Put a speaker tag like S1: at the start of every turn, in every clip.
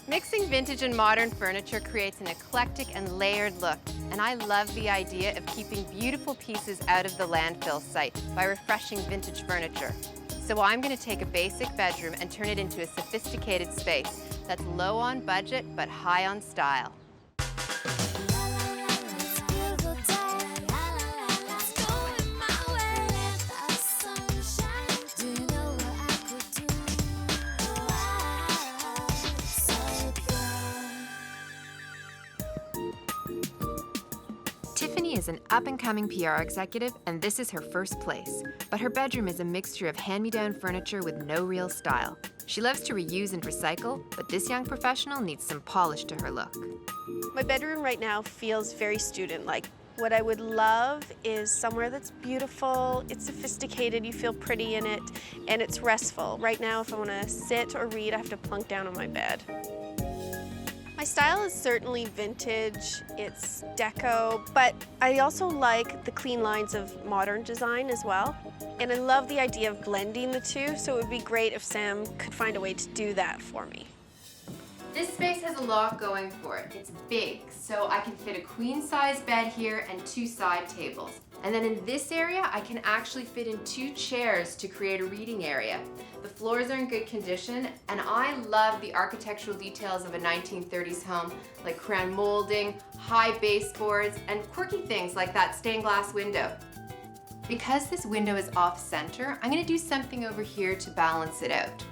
S1: Mixing vintage and modern furniture creates an eclectic and layered look, and I love the idea of keeping beautiful pieces out of the landfill site by refreshing vintage furniture. So I'm going to take a basic bedroom and turn it into a sophisticated space that's low on budget but high on style. Tiffany is an up-and-coming PR executive, and this is her first place. But her bedroom is a mixture of hand-me-down furniture with no real style. She loves to reuse and recycle, but this young professional needs some polish to her look.
S2: My bedroom right now feels very student-like. What I would love is somewhere that's beautiful, it's sophisticated, you feel pretty in it, and it's restful. Right now, if I want to sit or read, I have to plunk down on my bed. My style is certainly vintage, it's deco, but I also like the clean lines of modern design as well. And I love the idea of blending the two, so it would be great if Sam could find a way to do that for me.
S1: This space has a lot going for it. It's big, so I can fit a queen-size bed here and 2 side tables. And then in this area, I can actually fit in 2 chairs to create a reading area. The floors are in good condition, and I love the architectural details of a 1930s home, like crown molding, high baseboards, and quirky things like that stained glass window. Because this window is off-center, I'm gonna do something over here to balance it out.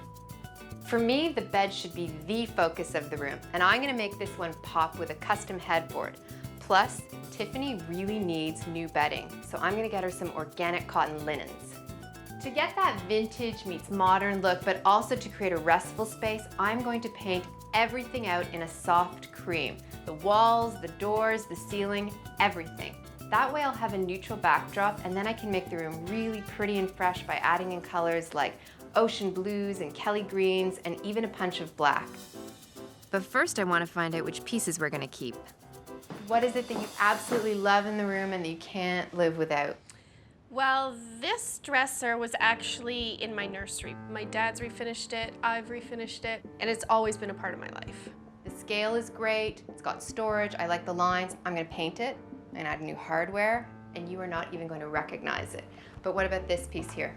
S1: For me, the bed should be the focus of the room, and I'm gonna make this one pop with a custom headboard. Plus, Tiffany really needs new bedding, so I'm gonna get her some organic cotton linens. To get that vintage meets modern look, but also to create a restful space, I'm going to paint everything out in a soft cream. The walls, the doors, the ceiling, everything. That way I'll have a neutral backdrop, and then I can make the room really pretty and fresh by adding in colors like ocean blues and Kelly greens and even a punch of black. But first I want to find out which pieces we're going to keep. What is it that you absolutely love in the room and that you can't live without?
S2: Well, this dresser was actually in my nursery. My dad's refinished it, I've refinished it, and it's always been a part of my life.
S1: The scale is great, it's got storage, I like the lines. I'm going to paint it and add new hardware, and you are not even going to recognize it. But what about this piece here?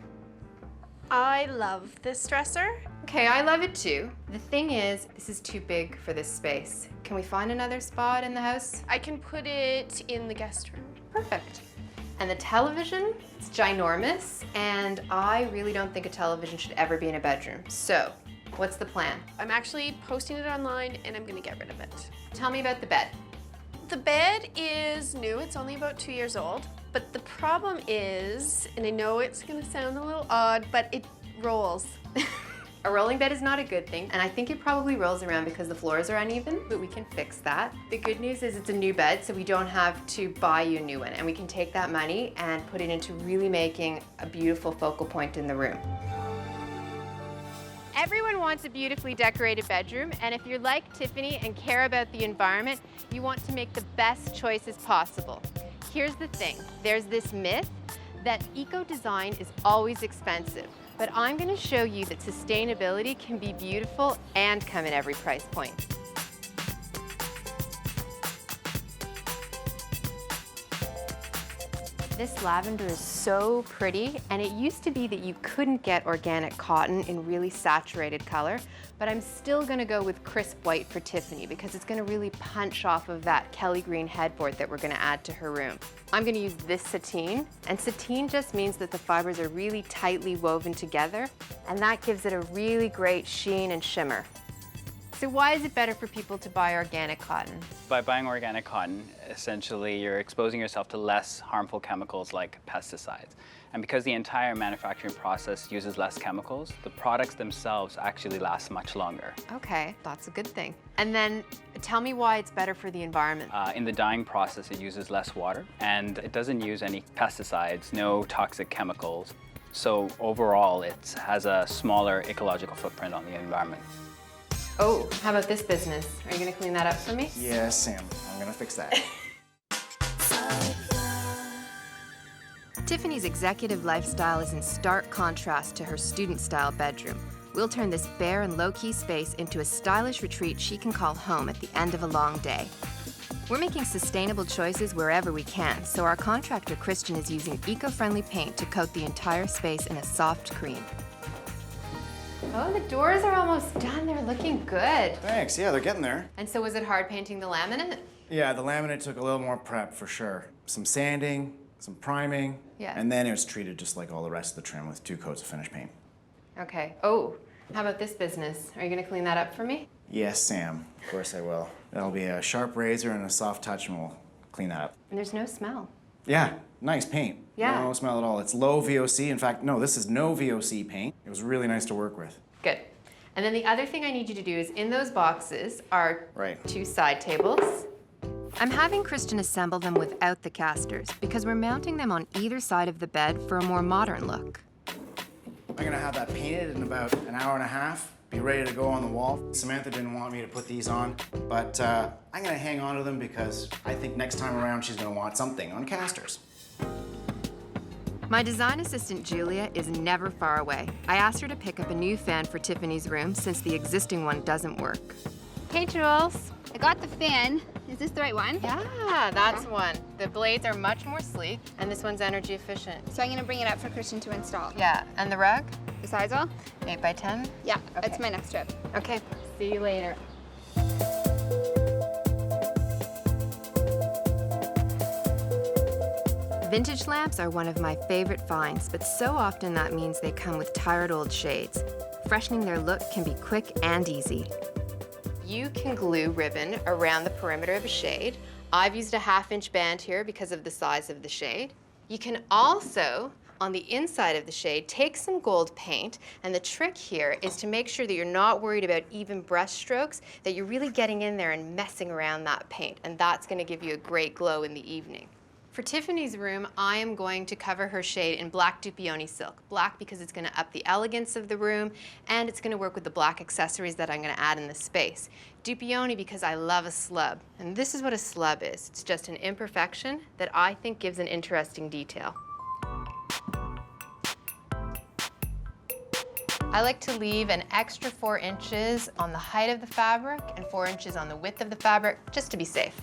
S2: I love this dresser.
S1: Okay, I love it too. The thing is, this is too big for this space. Can we find another spot in the house?
S2: I can put it in the guest room.
S1: Perfect. And the television, it's ginormous, and I really don't think a television should ever be in a bedroom. So, what's the plan?
S2: I'm actually posting it online and I'm gonna get rid of it.
S1: Tell me about the bed.
S2: The bed is new, it's only about 2 years old, but the problem is, and I know it's gonna sound a little odd, but it rolls.
S1: A rolling bed is not a good thing, and I think it probably rolls around because the floors are uneven, but we can fix that. The good news is it's a new bed, so we don't have to buy you a new one, and we can take that money and put it into really making a beautiful focal point in the room. Everyone wants a beautifully decorated bedroom, and if you're like Tiffany and care about the environment, you want to make the best choices possible. Here's the thing, there's this myth that eco-design is always expensive, but I'm going to show you that sustainability can be beautiful and come in every price point. This lavender is so pretty, and it used to be that you couldn't get organic cotton in really saturated color, but I'm still gonna go with crisp white for Tiffany because it's gonna really punch off of that Kelly green headboard that we're gonna add to her room. I'm gonna use this sateen, and sateen just means that the fibers are really tightly woven together, and that gives it a really great sheen and shimmer. So why is it better for people to buy organic cotton?
S3: By buying organic cotton, essentially you're exposing yourself to less harmful chemicals like pesticides. And because the entire manufacturing process uses less chemicals, the products themselves actually last much longer.
S1: Okay, that's a good thing. And then tell me why it's better for the environment.
S3: In the dyeing process, it uses less water, and it doesn't use any pesticides, no toxic chemicals. So overall, it has a smaller ecological footprint on the environment.
S1: Oh, how about this business? Are you gonna clean that up for me?
S4: Yes, Sam, I'm gonna fix that.
S1: Tiffany's executive lifestyle is in stark contrast to her student-style bedroom. We'll turn this bare and low-key space into a stylish retreat she can call home at the end of a long day. We're making sustainable choices wherever we can, so our contractor Christian is using eco-friendly paint to coat the entire space in a soft cream. Oh, the doors are almost done. They're looking good.
S4: Thanks, yeah, they're getting there.
S1: And so was it hard painting the laminate?
S4: Yeah, the laminate took a little more prep for sure. Some sanding, some priming,
S1: Yeah.
S4: and then it was treated just like all the rest of the trim with 2 coats of finished paint.
S1: Okay. Oh, how about this business? Are you gonna clean that up for me?
S4: Yes, Sam, of course I will. That'll be a sharp razor and a soft touch and we'll clean that up.
S1: And there's no smell.
S4: Yeah, nice paint.
S1: Yeah.
S4: No smell at all. It's low VOC. In fact, no, this is no VOC paint. It was really nice to work with.
S1: Good. And then the other thing I need you to do is in those boxes are
S4: Right.
S1: 2 side tables. I'm having Christian assemble them without the casters because we're mounting them on either side of the bed for a more modern look.
S4: I'm gonna have that painted in about an hour and a half. Be ready to go on the wall. Samantha didn't want me to put these on, but I'm gonna hang on to them because I think next time around she's gonna want something on casters.
S1: My design assistant, Julia, is never far away. I asked her to pick up a new fan for Tiffany's room since the existing one doesn't work.
S5: Hey, Jules. I got the fan. Is this the right one?
S1: Yeah, that's one. The blades are much more sleek, and this one's energy efficient.
S5: So I'm gonna bring it up for Christian to install.
S1: Yeah, and the rug?
S5: The size all?
S1: 8 by 10?
S5: Yeah,
S1: Okay.
S5: that's my next trip.
S1: Okay, see you later. Vintage lamps are one of my favorite finds, but so often that means they come with tired old shades. Freshening their look can be quick and easy. You can glue ribbon around the perimeter of a shade. I've used a 1/2-inch band here because of the size of the shade. You can also, on the inside of the shade, take some gold paint, and the trick here is to make sure that you're not worried about even brush strokes, that you're really getting in there and messing around that paint, and that's gonna give you a great glow in the evening. For Tiffany's room, I am going to cover her shade in black Dupioni silk. Black because it's gonna up the elegance of the room, and it's gonna work with the black accessories that I'm gonna add in the space. Dupioni because I love a slub, and this is what a slub is. It's just an imperfection that I think gives an interesting detail. I like to leave an extra 4 inches on the height of the fabric and 4 inches on the width of the fabric, just to be safe.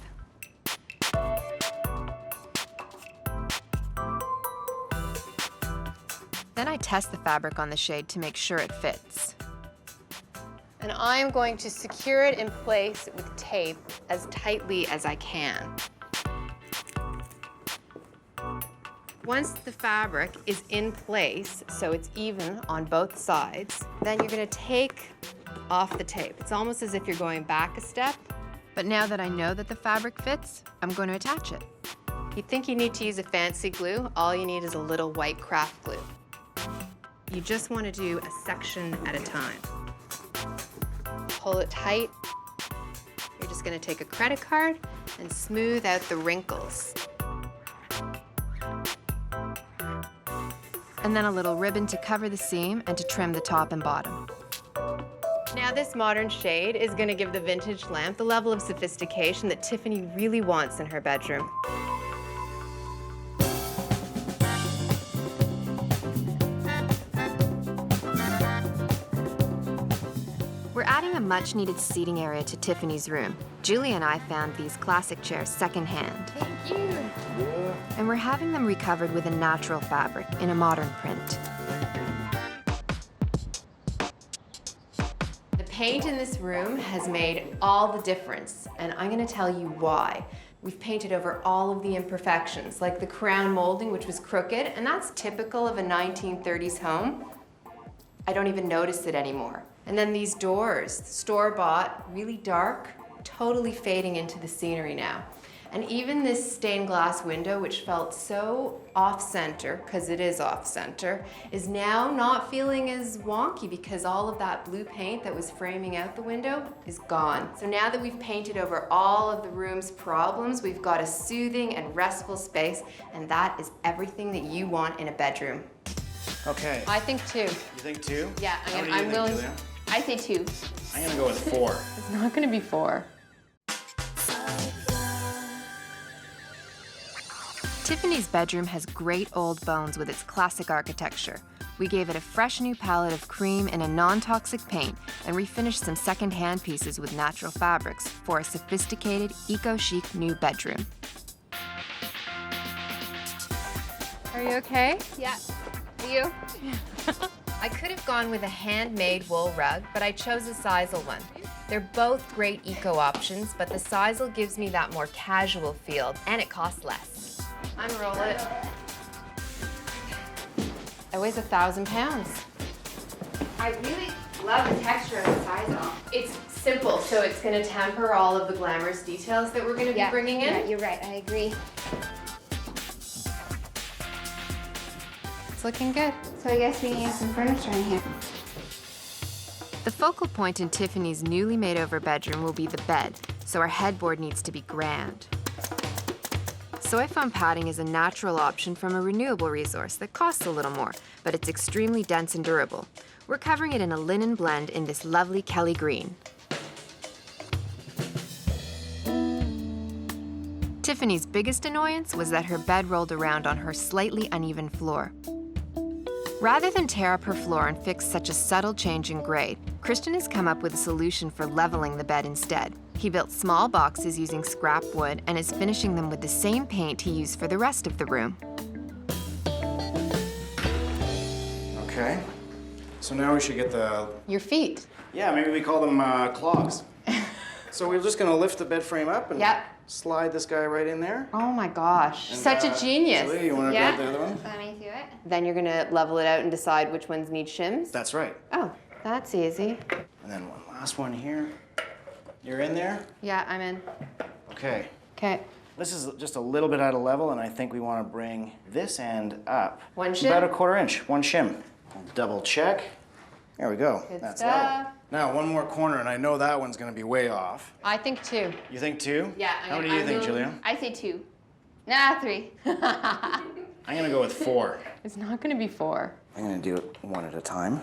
S1: Then I test the fabric on the shade to make sure it fits. And I'm going to secure it in place with tape as tightly as I can. Once the fabric is in place, so it's even on both sides, then you're gonna take off the tape. It's almost as if you're going back a step. But now that I know that the fabric fits, I'm going to attach it. You think you need to use a fancy glue, all you need is a little white craft glue. You just want to do a section at a time. Pull it tight. You're just going to take a credit card and smooth out the wrinkles. And then a little ribbon to cover the seam and to trim the top and bottom. Now this modern shade is going to give the vintage lamp the level of sophistication that Tiffany really wants in her bedroom. We're adding a much-needed seating area to Tiffany's room. Julie and I found these classic chairs secondhand.
S5: Thank you.
S1: And we're having them recovered with a natural fabric in a modern print. The paint in this room has made all the difference, and I'm gonna tell you why. We've painted over all of the imperfections, like the crown molding, which was crooked, and that's typical of a 1930s home. I don't even notice it anymore. And then these doors, store-bought, really dark, totally fading into the scenery now. And even this stained glass window, which felt so off-center, because it is off-center, is now not feeling as wonky because all of that blue paint that was framing out the window is gone. So now that we've painted over all of the room's problems, we've got a soothing and restful space, and that is everything that you want in a bedroom.
S4: Okay.
S1: I think 2.
S4: You think 2?
S1: Yeah,
S4: How many do you
S1: I'm
S4: think,
S1: willing.
S4: Julia?
S5: I say 2.
S4: I'm gonna go with 4.
S1: It's not gonna be 4. Tiffany's bedroom has great old bones with its classic architecture. We gave it a fresh new palette of cream and a non-toxic paint and refinished some second-hand pieces with natural fabrics for a sophisticated, eco-chic new bedroom. Are you okay?
S5: Yeah. Are you?
S1: I could have gone with a handmade wool rug, but I chose a sisal one. They're both great eco options, but the sisal gives me that more casual feel, and it costs less. Unroll it. It weighs 1,000 pounds. I really love the texture of the sisal. It's simple, so it's going to temper all of the glamorous details that we're going to be bringing in.
S5: Yeah, you're right. I agree.
S1: It's looking good.
S5: So I guess we need some furniture in here.
S1: The focal point in Tiffany's newly made over bedroom will be the bed, so our headboard needs to be grand. Soy foam padding is a natural option from a renewable resource that costs a little more, but it's extremely dense and durable. We're covering it in a linen blend in this lovely Kelly green. Tiffany's biggest annoyance was that her bed rolled around on her slightly uneven floor. Rather than tear up her floor and fix such a subtle change in grade, Christian has come up with a solution for leveling the bed instead. He built small boxes using scrap wood and is finishing them with the same paint he used for the rest of the room.
S4: Okay. So now we should get the...
S1: Your feet.
S4: Yeah, maybe we call them clogs. So we're just gonna lift the bed frame up and slide this guy right in there.
S1: Oh my gosh,
S4: And,
S1: such a genius.
S4: Julie, you wanna grab the other one?
S5: Let me do it.
S1: Then you're gonna level it out and decide which ones need shims?
S4: That's right.
S1: Oh, that's easy.
S4: And then one last one here. You're in there?
S1: Yeah, I'm in.
S4: Okay.
S1: Okay.
S4: This is just a little bit out of level, and I think we want to bring this end up.
S1: One shim?
S4: About 1/4 inch, one shim. Double check. There we go.
S1: Good
S4: That's
S1: stuff.
S4: level. Now, one more corner, and I know that one's going to be way off.
S1: I think 2.
S4: You think 2?
S1: Yeah.
S4: How many do you think, Julia?
S5: I say 2. Nah, 3.
S4: I'm going to go with 4.
S1: It's not gonna be 4.
S4: I'm going to do it one at a time.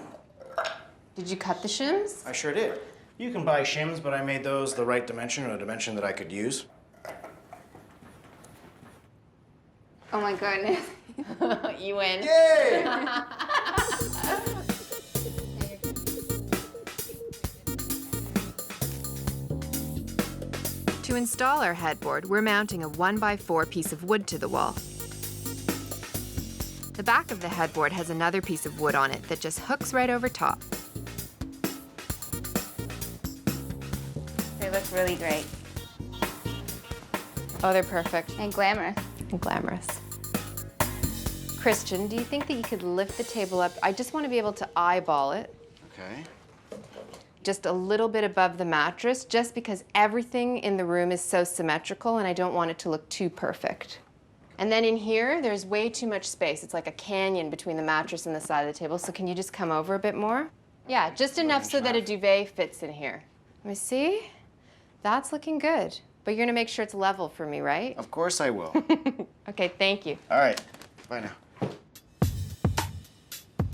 S1: Did you cut the shims?
S4: I sure did. You can buy shims, but I made those the right dimension, or a dimension that I could use.
S5: Oh my goodness.
S1: You win.
S4: Yay!
S1: To install our headboard, we're mounting a 1x4 piece of wood to the wall. The back of the headboard has another piece of wood on it that just hooks right over top.
S5: They look really great.
S1: Oh, they're perfect.
S5: And glamorous.
S1: And glamorous. Christian, do you think that you could lift the table up? I just want to be able to eyeball it.
S4: Okay.
S1: Just a little bit above the mattress, just because everything in the room is so symmetrical and I don't want it to look too perfect. And then in here, there's way too much space. It's like a canyon between the mattress and the side of the table, so can you just come over a bit more? Yeah, just enough so that a duvet fits in here. Let me see. That's looking good. But you're gonna make sure it's level for me, right?
S4: Of course I will.
S1: Okay, thank you.
S4: All right. Bye now.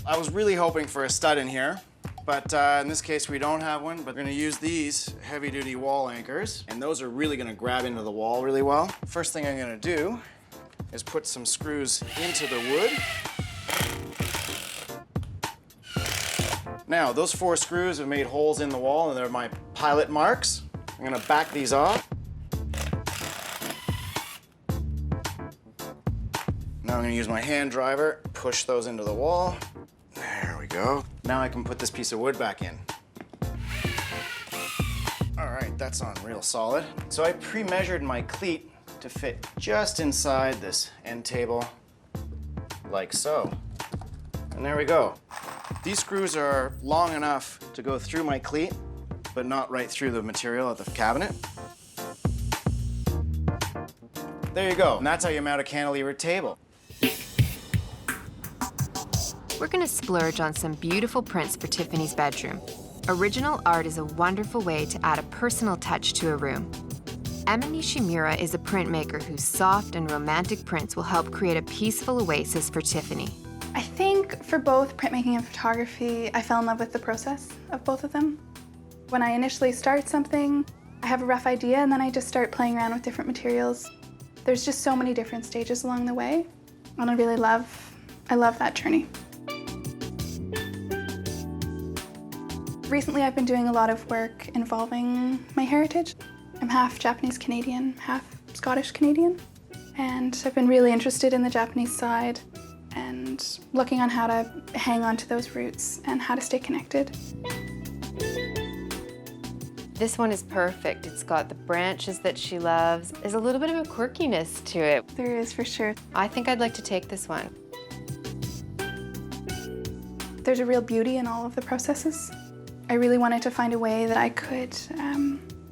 S4: I was really hoping for a stud in here, but in this case we don't have one, but we're gonna use these heavy-duty wall anchors, and those are really gonna grab into the wall really well. First thing I'm gonna do is put some screws into the wood. Now, those 4 screws have made holes in the wall, and they're my pilot marks. I'm gonna back these off. Now I'm gonna use my hand driver, push those into the wall. There we go. Now I can put this piece of wood back in. All right, that's on real solid. So I pre-measured my cleat to fit just inside this end table, like so. And there we go. These screws are long enough to go through my cleat, but not right through the material of the cabinet. There you go. And that's how you mount a cantilever table.
S1: We're gonna splurge on some beautiful prints for Tiffany's bedroom. Original art is a wonderful way to add a personal touch to a room. Emma Nishimura is a printmaker whose soft and romantic prints will help create a peaceful oasis for Tiffany.
S6: I think for both printmaking and photography, I fell in love with the process of both of them. When I initially start something, I have a rough idea and then I just start playing around with different materials. There's just so many different stages along the way, and I love that journey. Recently I've been doing a lot of work involving my heritage. I'm half Japanese Canadian, half Scottish Canadian, and I've been really interested in the Japanese side and looking on how to hang on to those roots and how to stay connected.
S1: This one is perfect. It's got the branches that she loves. There's a little bit of a quirkiness to it.
S6: There is, for sure.
S1: I think I'd like to take this one.
S6: There's a real beauty in all of the processes. I really wanted to find a way that I could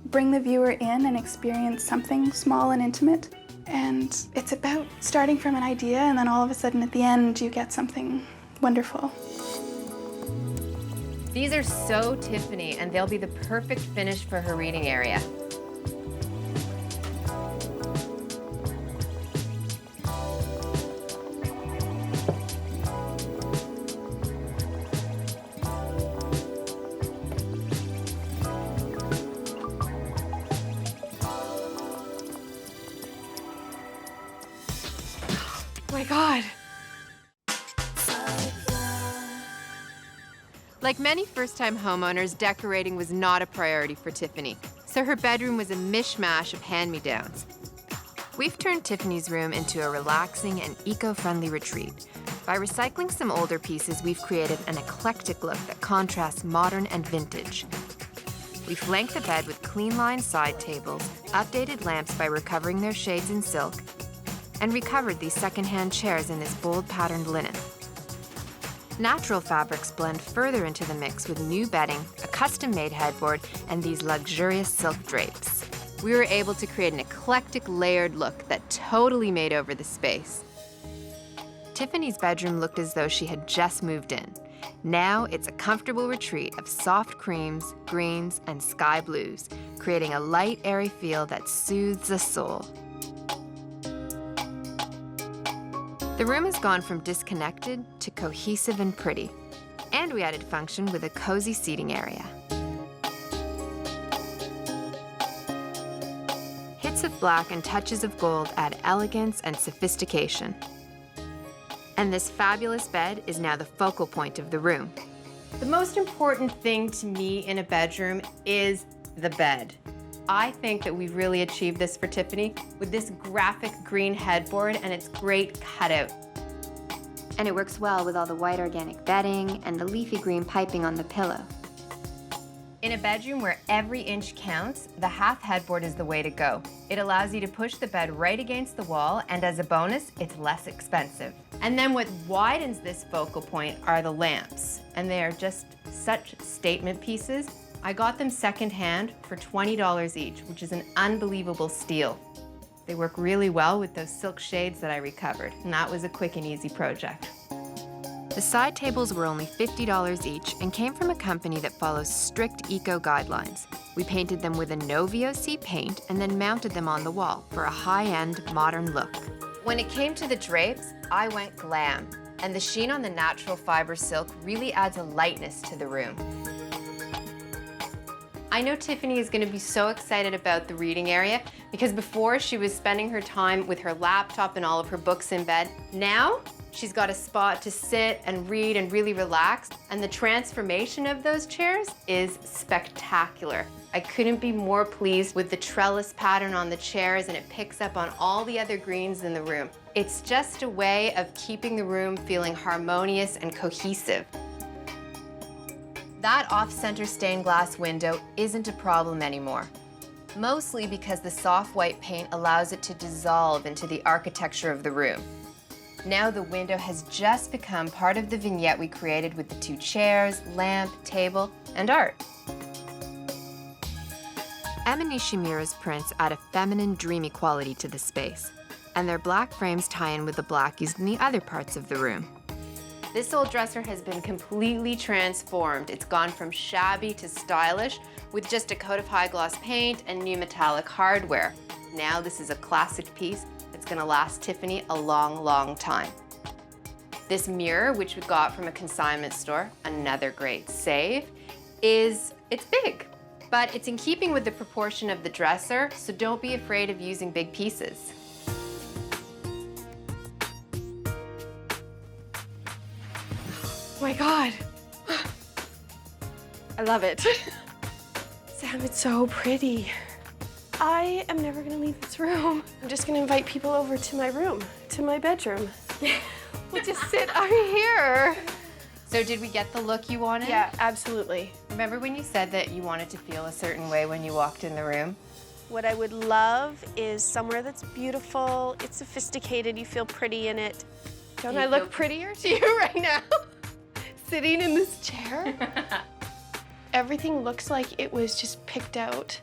S6: bring the viewer in and experience something small and intimate. And it's about starting from an idea and then all of a sudden at the end you get something wonderful.
S1: These are so Tiffany, and they'll be the perfect finish for her reading area. Oh my God. Like many first-time homeowners, decorating was not a priority for Tiffany, so her bedroom was a mishmash of hand-me-downs. We've turned Tiffany's room into a relaxing and eco-friendly retreat. By recycling some older pieces, we've created an eclectic look that contrasts modern and vintage. We flanked the bed with clean-lined side tables, updated lamps by recovering their shades in silk, and recovered these second-hand chairs in this bold patterned linen. Natural fabrics blend further into the mix with new bedding, a custom-made headboard, and these luxurious silk drapes. We were able to create an eclectic layered look that totally made over the space. Tiffany's bedroom looked as though she had just moved in. Now it's a comfortable retreat of soft creams, greens, and sky blues, creating a light, airy feel that soothes the soul. The room has gone from disconnected to cohesive and pretty. And we added function with a cozy seating area. Hits of black and touches of gold add elegance and sophistication. And this fabulous bed is now the focal point of the room. The most important thing to me in a bedroom is the bed. I think that we've really achieved this for Tiffany with this graphic green headboard and its great cutout.
S5: And it works well with all the white organic bedding and the leafy green piping on the pillow.
S1: In a bedroom where every inch counts, the half headboard is the way to go. It allows you to push the bed right against the wall, and as a bonus, it's less expensive. And then what widens this focal point are the lamps, and they are just such statement pieces. I got them secondhand for $20 each, which is an unbelievable steal. They work really well with those silk shades that I recovered, and that was a quick and easy project. The side tables were only $50 each and came from a company that follows strict eco guidelines. We painted them with a no VOC paint and then mounted them on the wall for a high-end, modern look. When it came to the drapes, I went glam, and the sheen on the natural fiber silk really adds a lightness to the room. I know Tiffany is going to be so excited about the reading area because before she was spending her time with her laptop and all of her books in bed. Now, she's got a spot to sit and read and really relax, and the transformation of those chairs is spectacular. I couldn't be more pleased with the trellis pattern on the chairs, and it picks up on all the other greens in the room. It's just a way of keeping the room feeling harmonious and cohesive. That off-center stained glass window isn't a problem anymore, mostly because the soft white paint allows it to dissolve into the architecture of the room. Now the window has just become part of the vignette we created with the two chairs, lamp, table, and art. Emma Nishimura's prints add a feminine, dreamy quality to the space, and their black frames tie in with the black used in the other parts of the room. This old dresser has been completely transformed. It's gone from shabby to stylish with just a coat of high gloss paint and new metallic hardware. Now this is a classic piece that's gonna last Tiffany a long, long time. This mirror, which we got from a consignment store, another great save, it's big, but it's in keeping with the proportion of the dresser, so don't be afraid of using big pieces. Oh my God.
S2: I love it. Sam, it's so pretty. I am never gonna leave this room. I'm just gonna invite people over to my room, to my bedroom. We'll just sit out here.
S1: So did we get the look you wanted?
S2: Yeah, absolutely.
S1: Remember when you said that you wanted to feel a certain way when you walked in the room?
S2: What I would love is somewhere that's beautiful, it's sophisticated, you feel pretty in it. Don't I look prettier to you right now? Sitting in this chair? Everything looks like it was just picked out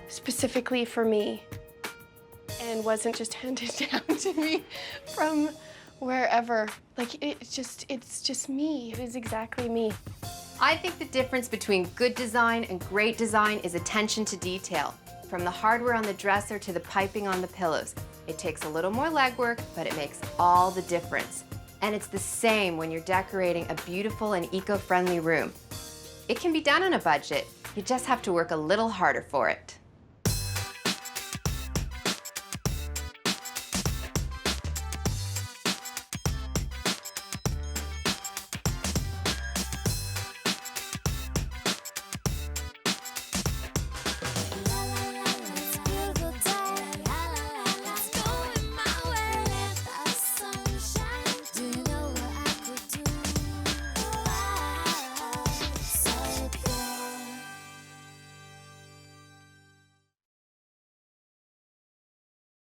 S2: specifically for me and wasn't just handed down to me from wherever. Like, it's just me. It is exactly me.
S1: I think the difference between good design and great design is attention to detail. From the hardware on the dresser to the piping on the pillows. It takes a little more legwork, but it makes all the difference. And it's the same when you're decorating a beautiful and eco-friendly room. It can be done on a budget. You just have to work a little harder for it.